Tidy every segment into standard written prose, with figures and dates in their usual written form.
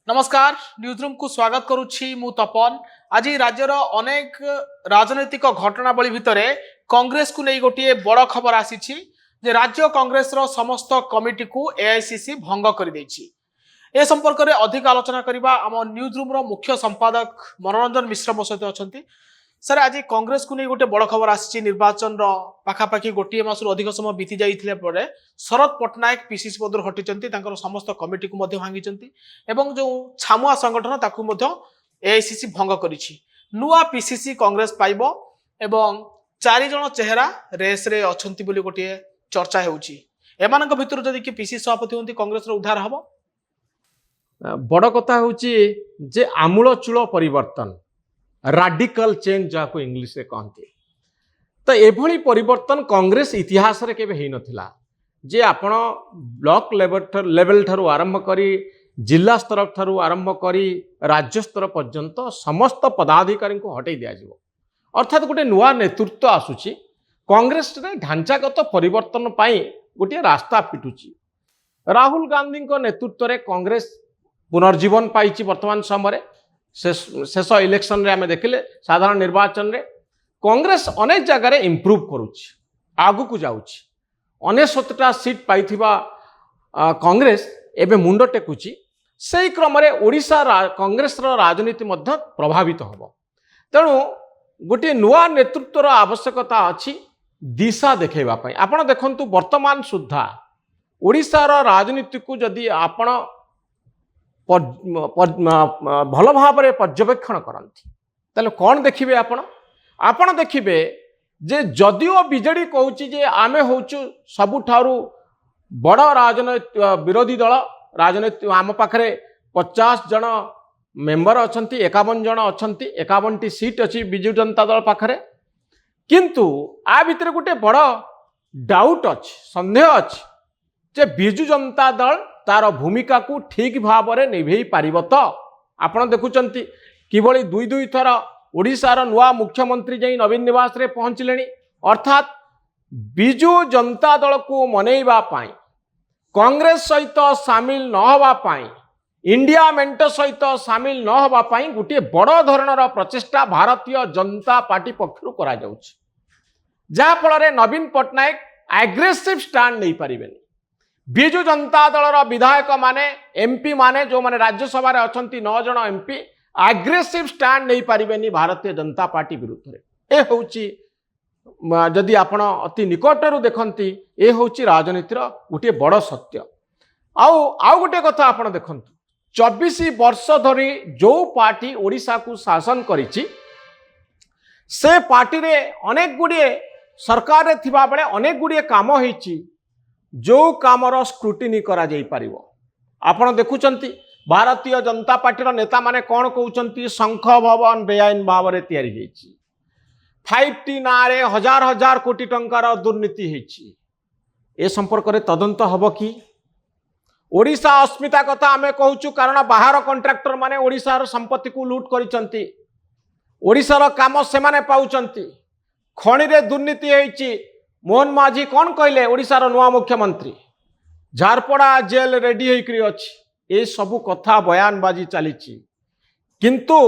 नमस्कार news room को स्वागत करुछि मु तपन। आज राज्यर अनेक राजनैतिक घटनावली भितर कांग्रेस को नहीं गोटे बड़ खबर आसी राज्य कांग्रेस समस्त कमिटी को एआईसीसी भंग कर देछि। ए संपर्क में अधिक आलोचना करबा आम न्यूज रूम रो मुख्य संपादक मनोरंजन मिश्र मो सहित अछंती। सर आज कांग्रेस को नहीं गोटे बड़ खबर आसी निर्वाचन पाखापाखि गोटे मास अधिक समय बीती जाइथिले परे शरद पट्टनायक पीसीसी पदर हटिचंती, तांकर समस्त कमिटी को मध्य भांगिचंती एवं जो छामुआ संगठन ताकू मध्य एआईसीसी भंग करिछि। नुआ पीसीसी कांग्रेस पाइबो एवं 4 जण चेहरा रेस रे अछंती बोली गोटे चर्चा हेउछि। एमानक भितर जदि कि पीसीसी सभापति होंती कांग्रेस रो उद्धार हबो। बड़ कथा होची जे आमूलचूल परिवर्तन राडिकल चेंज जाको इंग्लिश रे कहते तो एभली परिवर्तन कांग्रेस इतिहास रे केबे हेई नथिला जे आपण ब्लॉक लेवल ठारू आरंभ करी जिला स्तर ठारू आरंभ करी राज्य स्तर पर्यंत समस्त पदाधिकारी को हटै दिया जिवो। अर्थात गोटे नुआ नेतृत्व आसुची कांग्रेस रे ढांचागत परिवर्तन पाई गोटे रास्ता पिटुची। राहुल गांधी को नेतृत्व रे कांग्रेस पुनर्जीवन पाई वर्तमान समय शेष इलेक्शन रे आमे देखिले साधारण निर्वाचन रे कांग्रेस अनेक जगह रे इंप्रूव करूची, आगु को जाउची। 69टा सीट पाइथिबा कांग्रेस एबे मुंड टेकुची। सेही क्रम रे ओडिशा कांग्रेस रो राजनीति मध्य प्रभावित होबो। तेणु गोटे नुआ नेतृत्व रो आवश्यकता अछि दिशा देखैबा पई। आपण देखंतु वर्तमान सुद्धा ओडिशा रो राजनीति को जदि आपण भल भाव पर्यवेक्षण करती ताले कौन देखिए आपण देखिए जे जदिओ बीजेडी कहूँ जे आमे होचु सबुठारु बड़ राजनैतिक विरोधी दल राजनैतिक आम पाखरे 50 जन मेंबर अछंती 51 जन अछंती 51टी सीट अच्छी बिजु जनता दल पाखरे। किंतु आ भितर गोटे बड़ डाउट अच्छी संदेह अच्छी जे बिजु जनता दल तार भूमिका को ठीक भाव में निभे पार तो आपण देखुंत किभली दुई दुई थर ओडिशार नुआ मुख्यमंत्री जाई नवीन निवास रे पहुंचले। अर्थात बिजु जनता दल को मनैबा पाई कांग्रेस सहित सामिल न होबा पाई इंडिया मेंट सहित सामिल न होबा पाई गोटे बड़ धरणर प्रचेष्टा भारतीय जनता पार्टी पक्षरु करा जाउछि, जहा फल नवीन पट्टनायक एग्रेसिव स्टैंड नहीं पारिबेनी। बिजु जनता दलर विधायक माने एमपी माने जो माने राज्यसभा रे अछंती 9 जन एमपी एग्रेसिव स्टैंड नहीं पारिबेनी भारतीय जनता पार्टी विरुद्ध रे। ए होउची जदि आपण अति निकटरू देखंती ए होउची राजनीतिर गोटे बड़ सत्य। आउ गोटे कथा आपण देखंतु 24 वर्ष धरी जो पार्टी ओडिशा को शासन करिछि से पार्टी रे अनेक गुडिए सरकार रे थिबा बेले अनेक गुडिए काम होईछि जो कामर स्क्रूटिनी करा जाई परिवो। आपण देखुचंती भारतीय जनता पार्टी नेता माने कौन कहउचंती शंख भवन बेआईन भाव में तैयारी होईछि। 5T नारे हजार हजार कोटी टंकार दुर्नीति होईछि। ए संपर्क रे तदंत हबो कि ओडिशा अस्मिता कथा आमे कहउचु कारण बाहर कॉन्ट्रैक्टर माने ओडिशार संपत्ति को लूट करिसंती, ओडिशार काम से माने पाउचंती। खणी रे दुर्नीति होईछि। मोहन माझी कौन कहले ओडिशार नुआ मुख्यमंत्री झारपड़ा जेल रेडी होइकरी अछि। ए सबु कथा बयानबाजी चली किंतु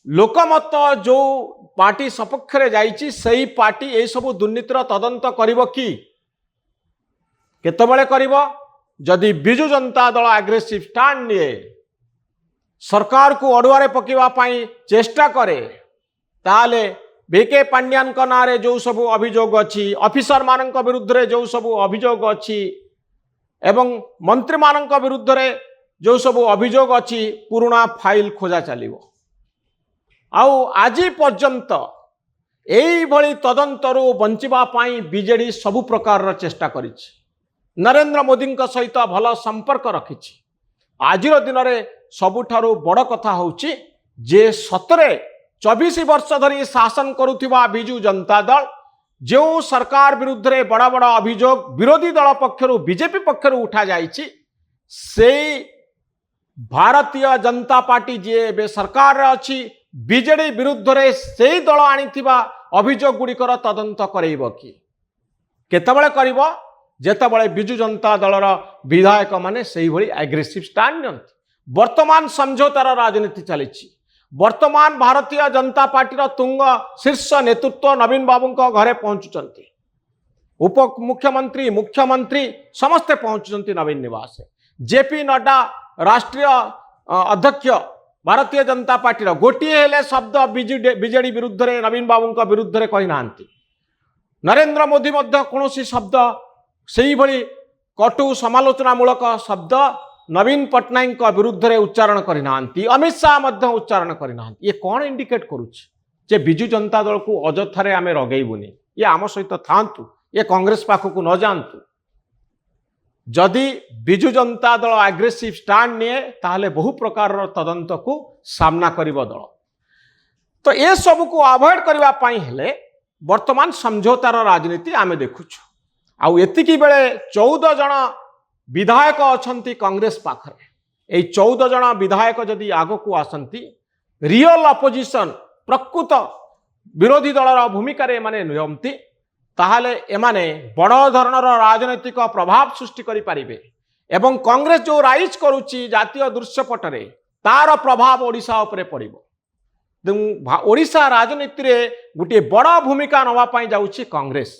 लोकमत जो पार्टी सपक्ष रे जाइछि सही पार्टी ए सबु दुर्नीतिर तदंत करिवो कि केतबेले करिवो जदि बिजु जनता दल एग्रेसिव स्टैंड निए सरकार को अडुआरे पकेवा पाई चेष्टा करे ताले बीके पांड्यान को नारे जो सब अभियोग अच्छी ऑफिसर मान विरुद्ध रे जो सब अभियोग अच्छी एवं मंत्री मान विरुद्ध रे जो सब अभियोग अच्छी पुराना फाइल खोजा चलिवो। आउ आज पर्यंत एई भली तदंतरु बंचिबा पाई बीजेडी सबु प्रकार चेष्टा करिछि। नरेंद्र मोदी सहित भल संपर्क रखिछि। आजिर दिन में सबुठारु बड़ कथा होउछि जे सतरे 24 वर्ष धरी शासन करुथिबा बिजु जनता दल जो सरकार विरुद्ध रे बड़ा बड़ा अभियोग विरोधी दल पक्षरु बीजेपी पक्षरु उठा जाइछि से भारतीय जनता पार्टी जे बे सरकार रे अछि बीजेडी विरुद्ध रे से दल आनिथिबा अभियोग गुड़िकर तदंत करैबो कि केतबेले करिवो जेतबेले बिजु जनता दलर विधायक माने सेही भली एग्रेसिव स्टैंड नियंती। ବର୍ତ୍ତମାନ ସମଝୋତାର ରାଜନୀତି ଚାଲିଛି। ବର୍ତ୍ତମାନ ଭାରତୀୟ ଜନତା ପାର୍ଟିର ତୁଙ୍ଗ ଶୀର୍ଷ ନେତୃତ୍ୱ ନବୀନ ବାବୁଙ୍କ ଘରେ ପହଞ୍ଚୁଛନ୍ତି। ଉପମୁଖ୍ୟମନ୍ତ୍ରୀ ମୁଖ୍ୟମନ୍ତ୍ରୀ ସମସ୍ତେ ପହଞ୍ଚୁଛନ୍ତି ନବୀନ ନିବାସ। ଜେପି ନଡ୍ଡା ରାଷ୍ଟ୍ରୀୟ ଅଧ୍ୟକ୍ଷ ଭାରତୀୟ ଜନତା ପାର୍ଟିର ଗୋଟିଏ ହେଲେ ଶବ୍ଦ ବିଜେଡି ବିରୁଦ୍ଧରେ ନବୀନ ବାବୁଙ୍କ ବିରୁଦ୍ଧରେ କହିନାହାନ୍ତି। ନରେନ୍ଦ୍ର ମୋଦି ମଧ୍ୟ କୌଣସି ଶବ୍ଦ ସେଇଭଳି କଟୁ ସମାଲୋଚନାମୂଳକ ଶବ୍ଦ ନବୀନ ପଟ୍ଟନାୟକଙ୍କ ବିରୁଦ୍ଧରେ ଉଚ୍ଚାରଣ କରିନାହାନ୍ତି। ଅମିତ ଶାହା ମଧ୍ୟ ଉଚ୍ଚାରଣ କରିନାହାନ୍ତି। ଇଏ କ'ଣ ଇଣ୍ଡିକେଟ୍ କରୁଛି ଯେ ବିଜୁ ଜନତା ଦଳକୁ ଅଯଥାରେ ଆମେ ରଗେଇବୁନି, ଇଏ ଆମ ସହିତ ଥାଆନ୍ତୁ, ଇଏ କଂଗ୍ରେସ ପାଖକୁ ନ ଯାଆନ୍ତୁ। ଯଦି ବିଜୁ ଜନତା ଦଳ ଆଗ୍ରେସିଭ ଷ୍ଟାଣ୍ଡ ନିଏ ତାହେଲେ ବହୁ ପ୍ରକାରର ତଦନ୍ତକୁ ସାମ୍ନା କରିବ ଦଳ। ତ ଏସବୁକୁ ଆଭଏଡ୍ କରିବା ପାଇଁ ହେଲେ ବର୍ତ୍ତମାନ ସମଝୋତାର ରାଜନୀତି ଆମେ ଦେଖୁଛୁ। ଆଉ ଏତିକି ବେଳେ 14 ଜଣ ବିଧାୟକ ଅଛନ୍ତି କଂଗ୍ରେସ ପାଖରେ। ଏଇ 14 ଜଣ ବିଧାୟକ ଯଦି ଆଗକୁ ଆସନ୍ତି, ରିଅଲ ଅପୋଜିସନ ପ୍ରକୃତ ବିରୋଧୀ ଦଳର ଭୂମିକାରେ ଏମାନେ ନିଅନ୍ତି, ତାହେଲେ ଏମାନେ ବଡ଼ ଧରଣର ରାଜନୈତିକ ପ୍ରଭାବ ସୃଷ୍ଟି କରିପାରିବେ। ଏବଂ କଂଗ୍ରେସ ଯେଉଁ ରାଇଜ୍ କରୁଛି ଜାତୀୟ ଦୃଶ୍ୟପଟରେ ତାର ପ୍ରଭାବ ଓଡ଼ିଶା ଉପରେ ପଡ଼ିବ। ତେଣୁ ଓଡ଼ିଶା ରାଜନୀତିରେ ଗୋଟିଏ ବଡ଼ ଭୂମିକା ନେବା ପାଇଁ ଯାଉଛି କଂଗ୍ରେସ।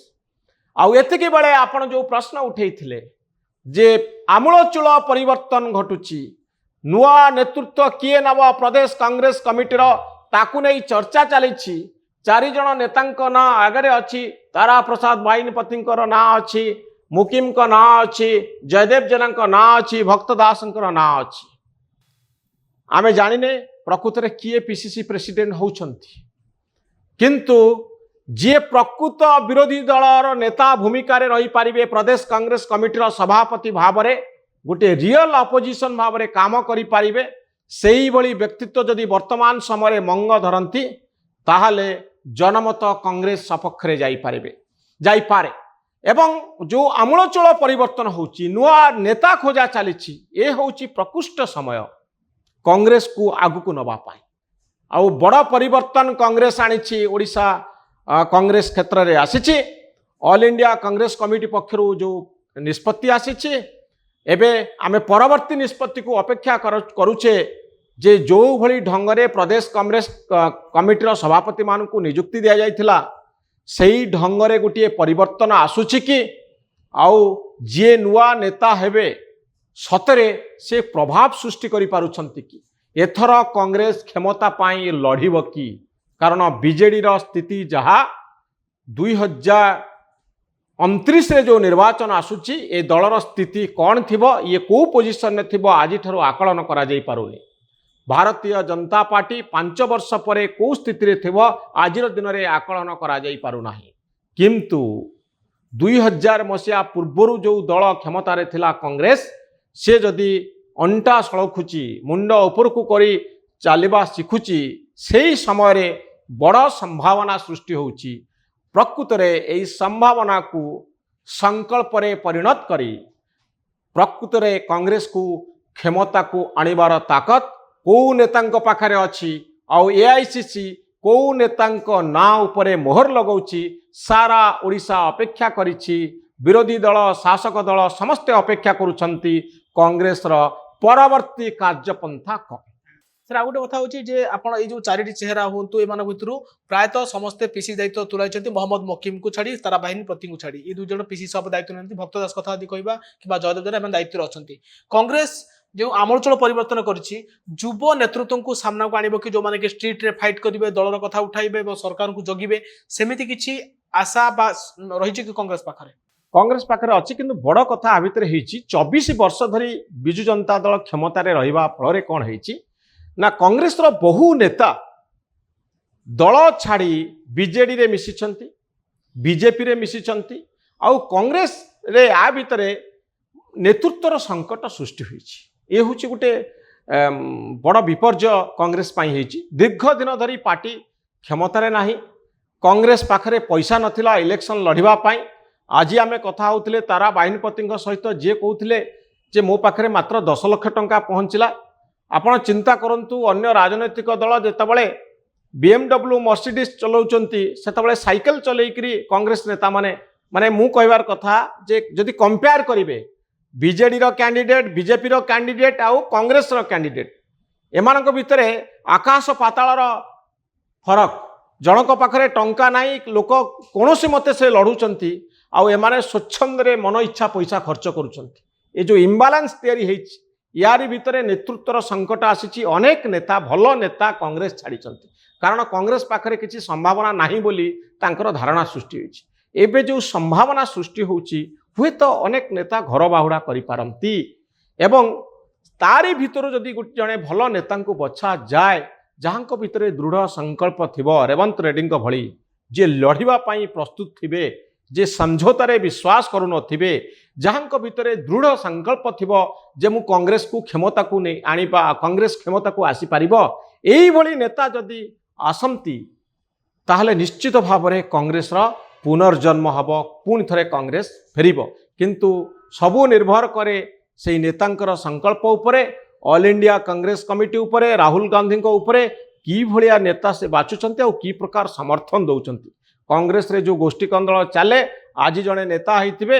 ଆଉ ଏତିକି ବେଳେ ଆପଣ ଯେଉଁ ପ୍ରଶ୍ନ ଉଠେଇଥିଲେ ଯେ ଆମୂଳଚୂଳ ପରିବର୍ତ୍ତନ ଘଟୁଛି, ନୂଆ ନେତୃତ୍ୱ କିଏ ନେବ ପ୍ରଦେଶ କଂଗ୍ରେସ କମିଟିର ତାକୁ ନେଇ ଚର୍ଚ୍ଚା ଚାଲିଛି। 4 ଜଣ ନେତାଙ୍କ ନାଁ ଆଗରେ ଅଛି। ତାରା ପ୍ରସାଦ ବାହିନୀପତିଙ୍କର ନାଁ ଅଛି, ମୁକିମଙ୍କ ନାଁ ଅଛି, ଜୟଦେବ ଜେନାଙ୍କ ନାଁ ଅଛି, ଭକ୍ତ ଦାସଙ୍କର ନାଁ ଅଛି। ଆମେ ଜାଣିନେ ପ୍ରକୃତରେ କିଏ ପିସିସି ପ୍ରେସିଡେଣ୍ଟ ହେଉଛନ୍ତି, କିନ୍ତୁ ଯିଏ ପ୍ରକୃତ ବିରୋଧୀ ଦଳର ନେତା ଭୂମିକାରେ ରହିପାରିବେ ପ୍ରଦେଶ କଂଗ୍ରେସ କମିଟିର ସଭାପତି ଭାବରେ, ଗୋଟିଏ ରିଅଲ ଅପୋଜିସନ ଭାବରେ କାମ କରିପାରିବେ, ସେଇଭଳି ବ୍ୟକ୍ତିତ୍ୱ ଯଦି ବର୍ତ୍ତମାନ ସମୟରେ ମଙ୍ଗ ଧରନ୍ତି ତାହେଲେ ଜନମତ କଂଗ୍ରେସ ସପକ୍ଷରେ ଯାଇପାରେ। ଏବଂ ଯେଉଁ ଆମୂଳଚୂଳ ପରିବର୍ତ୍ତନ ହେଉଛି, ନୂଆ ନେତା ଖୋଜା ଚାଲିଛି, ଏ ହେଉଛି ପ୍ରକୃଷ୍ଟ ସମୟ କଂଗ୍ରେସକୁ ଆଗକୁ ନେବା ପାଇଁ। ଆଉ ବଡ଼ ପରିବର୍ତ୍ତନ କଂଗ୍ରେସ ଆଣିଛି, ଓଡ଼ିଶା କଂଗ୍ରେସ କ୍ଷେତ୍ରରେ ଆସିଛି। ଅଲ୍ ଇଣ୍ଡିଆ କଂଗ୍ରେସ କମିଟି ପକ୍ଷରୁ ଯେଉଁ ନିଷ୍ପତ୍ତି ଆସିଛି, ଏବେ ଆମେ ପରବର୍ତ୍ତୀ ନିଷ୍ପତ୍ତିକୁ ଅପେକ୍ଷା କରୁଛେ ଯେ ଯେଉଁଭଳି ଢଙ୍ଗରେ ପ୍ରଦେଶ କଂଗ୍ରେସ କମିଟିର ସଭାପତିମାନଙ୍କୁ ନିଯୁକ୍ତି ଦିଆଯାଇଥିଲା ସେହି ଢଙ୍ଗରେ ଗୋଟିଏ ପରିବର୍ତ୍ତନ ଆସୁଛି କି, ଆଉ ଯିଏ ନୂଆ ନେତା ହେବେ ସତରେ ସେ ପ୍ରଭାବ ସୃଷ୍ଟି କରିପାରୁଛନ୍ତି କି, ଏଥର କଂଗ୍ରେସ କ୍ଷମତା ପାଇଁ ଲଢ଼ିବ କି? କାରଣ ବିଜେଡିର ସ୍ଥିତି ଯାହା 2029ରେ ଯେଉଁ ନିର୍ବାଚନ ଆସୁଛି, ଏ ଦଳର ସ୍ଥିତି କ'ଣ ଥିବ, ଇଏ କେଉଁ ପୋଜିସନରେ ଥିବ ଆଜିଠାରୁ ଆକଳନ କରାଯାଇପାରୁନି। ଭାରତୀୟ ଜନତା ପାର୍ଟି 5 ବର୍ଷ ପରେ କେଉଁ ସ୍ଥିତିରେ ଥିବ ଆଜିର ଦିନରେ ଆକଳନ କରାଯାଇପାରୁନାହିଁ। କିନ୍ତୁ 2000 ମସିହା ପୂର୍ବରୁ ଯେଉଁ ଦଳ କ୍ଷମତାରେ ଥିଲା କଂଗ୍ରେସ, ସେ ଯଦି ଅଣ୍ଟା ସଳଖୁଛି, ମୁଣ୍ଡ ଉପରକୁ କରି ଚାଲିବା ଶିଖୁଛି, ସେହି ସମୟରେ ବଡ଼ ସମ୍ଭାବନା ସୃଷ୍ଟି ହେଉଛି। ପ୍ରକୃତରେ ଏହି ସମ୍ଭାବନାକୁ ସଂକଳ୍ପରେ ପରିଣତ କରି ପ୍ରକୃତରେ କଂଗ୍ରେସକୁ କ୍ଷମତାକୁ ଆଣିବାର ତାକତ କେଉଁ ନେତାଙ୍କ ପାଖରେ ଅଛି, ଆଉ ଏଆଇସିସି କେଉଁ ନେତାଙ୍କ ନାଁ ଉପରେ ମୋହର ଲଗାଉଛି, ସାରା ଓଡ଼ିଶା ଅପେକ୍ଷା କରିଛି। ବିରୋଧୀ ଦଳ ଶାସକ ଦଳ ସମସ୍ତେ ଅପେକ୍ଷା କରୁଛନ୍ତି କଂଗ୍ରେସର ପରବର୍ତ୍ତୀ କାର୍ଯ୍ୟପନ୍ଥା କ'ଣ। ସାର୍ ଆଉ ଗୋଟେ କଥା ହେଉଛି ଯେ ଆପଣ ଏଇ ଯେଉଁ 4ଟି ଚେହେରା ହୁଅନ୍ତୁ, ଏମାନଙ୍କ ଭିତରୁ ପ୍ରାୟତଃ ସମସ୍ତେ ପିସି ଦାୟିତ୍ୱ ତୁଲାଇଛନ୍ତି ମହମ୍ମଦ ମକିମକୁ ଛାଡ଼ି, ତାରା ବାହିନୀ ପ୍ରତିଙ୍କୁ ଛାଡ଼ି। ଏ 2 ଜଣ ପିସି ସଭାପତି ଦାୟିତ୍ୱ ନିଅନ୍ତି। ଭକ୍ତ ଦାସ କଥା ଯଦି କହିବା କିମ୍ବା ଜୟଦେବ ଜେନା ଏମାନେ ଦାୟିତ୍ୱରେ ଅଛନ୍ତି। କଂଗ୍ରେସ ଯେଉଁ ଆମୂଳଚୂଳ ପରିବର୍ତ୍ତନ କରିଛି, ଯୁବ ନେତୃତ୍ୱଙ୍କୁ ସାମ୍ନାକୁ ଆଣିବ କି, ଯେଉଁମାନେ କି ଷ୍ଟ୍ରିଟ୍ରେ ଫାଇଟ୍ କରିବେ, ଦଳର କଥା ଉଠାଇବେ ଏବଂ ସରକାରଙ୍କୁ ଜଗିବେ, ସେମିତି କିଛି ଆଶା ବା ରହିଛି କି କଂଗ୍ରେସ ପାଖରେ? କଂଗ୍ରେସ ପାଖରେ ଅଛି, କିନ୍ତୁ ବଡ଼ କଥା ଆ ଭିତରେ ହେଇଛି 24 ବର୍ଷ ଧରି ବିଜୁ ଜନତା ଦଳ କ୍ଷମତାରେ ରହିବା ଫଳରେ କ'ଣ ହେଇଛି ନା, କଂଗ୍ରେସର ବହୁ ନେତା ଦଳ ଛାଡ଼ି ବିଜେଡିରେ ମିଶିଛନ୍ତି, ବିଜେପିରେ ମିଶିଛନ୍ତି। ଆଉ କଂଗ୍ରେସରେ ଆ ଭିତରେ ନେତୃତ୍ୱର ସଙ୍କଟ ସୃଷ୍ଟି ହୋଇଛି। ଏ ହେଉଛି ଗୋଟେ ବଡ଼ ବିପର୍ଯ୍ୟୟ କଂଗ୍ରେସ ପାଇଁ ହେଇଛି। ଦୀର୍ଘ ଦିନ ଧରି ପାର୍ଟି କ୍ଷମତାରେ ନାହିଁ, କଂଗ୍ରେସ ପାଖରେ ପଇସା ନଥିଲା ଇଲେକ୍ସନ ଲଢ଼ିବା ପାଇଁ। ଆଜି ଆମେ କଥା ହେଉଥିଲେ ତାରା ବାହିନୀପତିଙ୍କ ସହିତ, ଯିଏ କହୁଥିଲେ ଯେ ମୋ ପାଖରେ ମାତ୍ର 10 ଲକ୍ଷ ଟଙ୍କା ପହଞ୍ଚିଲା। ଆପଣ ଚିନ୍ତା କରନ୍ତୁ, ଅନ୍ୟ ରାଜନୈତିକ ଦଳ ଯେତେବେଳେ BMW ମର୍ସିଡିସ୍ ଚଲାଉଛନ୍ତି, ସେତେବେଳେ ସାଇକେଲ ଚଲେଇକରି କଂଗ୍ରେସ ନେତାମାନେ, ମାନେ ମୁଁ କହିବାର କଥା ଯେ ଯଦି କମ୍ପେୟାର କରିବେ ବିଜେଡିର କ୍ୟାଣ୍ଡିଡେଟ୍ ବିଜେପିର କ୍ୟାଣ୍ଡିଡେଟ୍ ଆଉ କଂଗ୍ରେସର କ୍ୟାଣ୍ଡିଡେଟ୍ ଏମାନଙ୍କ ଭିତରେ ଆକାଶ ପାତାଳର ଫରକ। ଜଣଙ୍କ ପାଖରେ ଟଙ୍କା ନାହିଁ, ଲୋକ କୌଣସି ମତେ ସେ ଲଢ଼ୁଛନ୍ତି, ଆଉ ଏମାନେ ସ୍ୱଚ୍ଛନ୍ଦରେ ମନ ଇଚ୍ଛା ପଇସା ଖର୍ଚ୍ଚ କରୁଛନ୍ତି। ଏ ଯେଉଁ ଇମ୍ବାଲାନ୍ସ ତିଆରି ହେଇଛି, ୟାରି ଭିତରେ ନେତୃତ୍ୱର ସଙ୍କଟ ଆସିଛି। ଅନେକ ନେତା ଭଲ ନେତା କଂଗ୍ରେସ ଛାଡ଼ିଛନ୍ତି, କାରଣ କଂଗ୍ରେସ ପାଖରେ କିଛି ସମ୍ଭାବନା ନାହିଁ ବୋଲି ତାଙ୍କର ଧାରଣା ସୃଷ୍ଟି ହୋଇଛି। ଏବେ ଯେଉଁ ସମ୍ଭାବନା ସୃଷ୍ଟି ହେଉଛି, ହୁଏତ ଅନେକ ନେତା ଘର ବାହୁଡ଼ା କରିପାରନ୍ତି, ଏବଂ ତାରି ଭିତରୁ ଯଦି ଜଣେ ଭଲ ନେତାଙ୍କୁ ବଛାଯାଏ, ଯାହାଙ୍କ ଭିତରେ ଦୃଢ଼ ସଂକଳ୍ପ ଥିବ, ରେବନ୍ତ ରେଡ୍ଡୀଙ୍କ ଭଳି, ଯିଏ ଲଢ଼ିବା ପାଇଁ ପ୍ରସ୍ତୁତ ଥିବେ, ଯେ ସମଝୋତାରେ ବିଶ୍ୱାସ କରୁନଥିବେ, ଯାହାଙ୍କ ଭିତରେ ଦୃଢ଼ ସଂକଳ୍ପ ଥିବ ଯେ ମୁଁ କଂଗ୍ରେସକୁ କ୍ଷମତାକୁ ନେଇ ଆଣିବା, କଂଗ୍ରେସ କ୍ଷମତାକୁ ଆସିପାରିବ, ଏଇଭଳି ନେତା ଯଦି ଆସନ୍ତି, ତାହେଲେ ନିଶ୍ଚିତ ଭାବରେ କଂଗ୍ରେସର ପୁନର୍ଜନ୍ମ ହେବ, ପୁଣି ଥରେ କଂଗ୍ରେସ ଫେରିବ। କିନ୍ତୁ ସବୁ ନିର୍ଭର କରେ ସେଇ ନେତାଙ୍କର ସଂକଳ୍ପ ଉପରେ, ଅଲ୍ ଇଣ୍ଡିଆ କଂଗ୍ରେସ କମିଟି ଉପରେ, ରାହୁଲ ଗାନ୍ଧୀଙ୍କ ଉପରେ, କି ଭଳିଆ ନେତା ସେ ବାଛୁଛନ୍ତି ଆଉ କି ପ୍ରକାର ସମର୍ଥନ ଦେଉଛନ୍ତି। କଂଗ୍ରେସରେ ଯେଉଁ ଗୋଷ୍ଠୀ କନ୍ଦଳ ଚାଲେ, ଆଜି ଜଣେ ନେତା ହେଇଥିବେ,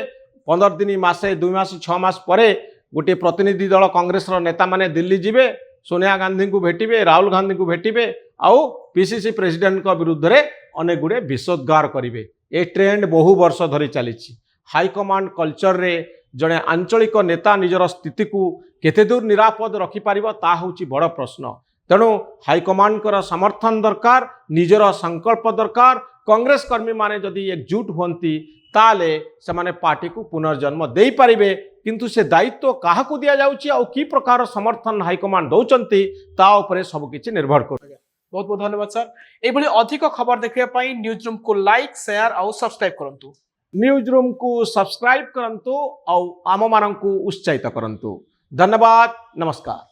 15 ଦିନ, ମାସେ, 2 ମାସ, 6 ମାସ ପରେ ଗୋଟିଏ ପ୍ରତିନିଧି ଦଳ କଂଗ୍ରେସର ନେତାମାନେ ଦିଲ୍ଲୀ ଯିବେ, ସୋନିଆ ଗାନ୍ଧୀଙ୍କୁ ଭେଟିବେ, ରାହୁଲ ଗାନ୍ଧୀଙ୍କୁ ଭେଟିବେ, ଆଉ ପିସିସି ପ୍ରେସିଡେଣ୍ଟଙ୍କ ବିରୁଦ୍ଧରେ ଅନେକ ଗୁଡ଼ିଏ ବିଷୋଦ୍ଗାର କରିବେ। ଏ ଟ୍ରେଣ୍ଡ ବହୁ ବର୍ଷ ଧରି ଚାଲିଛି। ହାଇକମାଣ୍ଡ କଲଚରରେ ଜଣେ ଆଞ୍ଚଳିକ ନେତା ନିଜର ସ୍ଥିତିକୁ କେତେ ଦୂର ନିରାପଦ ରଖିପାରିବ, ତାହା ହେଉଛି ବଡ଼ ପ୍ରଶ୍ନ। ତେଣୁ ହାଇକମାଣ୍ଡଙ୍କର ସମର୍ଥନ ଦରକାର, ନିଜର ସଂକଳ୍ପ ଦରକାର। କଂଗ୍ରେସ କର୍ମୀମାନେ ଯଦି ଏକଜୁଟ ହୁଅନ୍ତି, ତାହେଲେ ସେମାନେ ପାର୍ଟିକୁ ପୁନର୍ଜନ୍ମ ଦେଇପାରିବେ। କିନ୍ତୁ ସେ ଦାୟିତ୍ୱ କାହାକୁ ଦିଆଯାଉଛି ଆଉ କି ପ୍ରକାର ସମର୍ଥନ ହାଇକମାଣ୍ଡ ଦେଉଛନ୍ତି, ତା ଉପରେ ସବୁକିଛି ନିର୍ଭର କରେ। ବହୁତ ବହୁତ ଧନ୍ୟବାଦ ସାର୍। এইভাবে ଅଧିକ ଖବର ଦେଖିବା ପାଇଁ ନ୍ୟୁଜ୍ ରୁମ୍କୁ ଲାଇକ୍, ସେୟାର ଆଉ ସବସ୍କ୍ରାଇବ୍ କରନ୍ତୁ। ନ୍ୟୁଜ୍ ରୁମ୍କୁ ସବସ୍କ୍ରାଇବ୍ କରନ୍ତୁ ଆଉ ଆମମାନଙ୍କୁ ଉତ୍ସାହିତ କରନ୍ତୁ। ଧନ୍ୟବାଦ, ନମସ୍କାର।